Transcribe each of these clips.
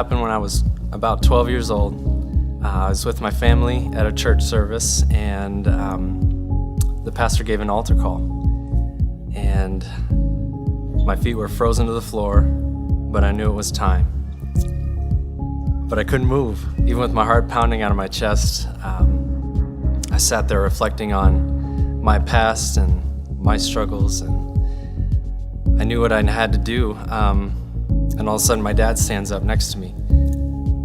happened when I was about 12 years old. I was with my family at a church service, and the pastor gave an altar call. And my feet were frozen to the floor, but I knew it was time. But I couldn't move, even with my heart pounding out of my chest. I sat there reflecting on my past and my struggles, and I knew what I had to do. And all of a sudden, my dad stands up next to me.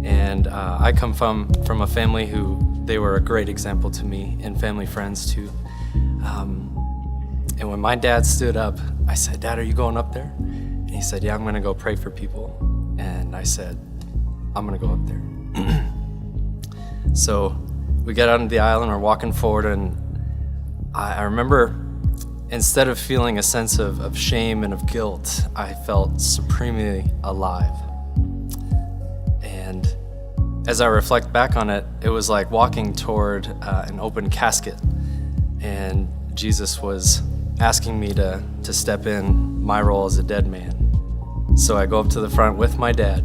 And I come from a family who, they were a great example to me, and family friends too. And when my dad stood up, I said, "Dad, are you going up there?" And he said, "Yeah, I'm gonna go pray for people." And I said, "I'm gonna go up there." So we get out into the aisle and we're walking forward, and I remember, instead of feeling a sense of shame and of guilt, I felt supremely alive. And as I reflect back on it, it was like walking toward an open casket, and Jesus was asking me to step in my role as a dead man. So I go up to the front with my dad,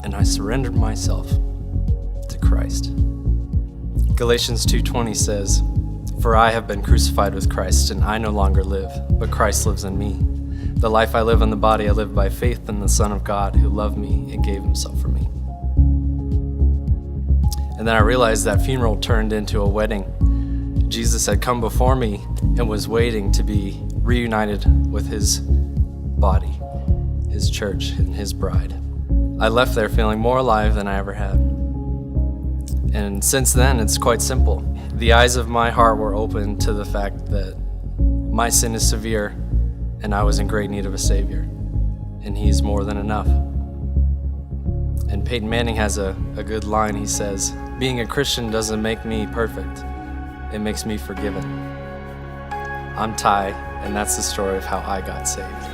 and I surrendered myself to Christ. Galatians 2:20 says, "For I have been crucified with Christ, and I no longer live, but Christ lives in me. The life I live in the body, I live by faith in the Son of God who loved me and gave himself for me." And then I realized that funeral turned into a wedding. Jesus had come before me and was waiting to be reunited with his body, his church, and his bride. I left there feeling more alive than I ever had. And since then, it's quite simple. The eyes of my heart were open to the fact that my sin is severe and I was in great need of a Savior, and he's more than enough. And Peyton Manning has a good line. He says, "Being a Christian doesn't make me perfect. It makes me forgiven." I'm Ty, and that's the story of how I got saved.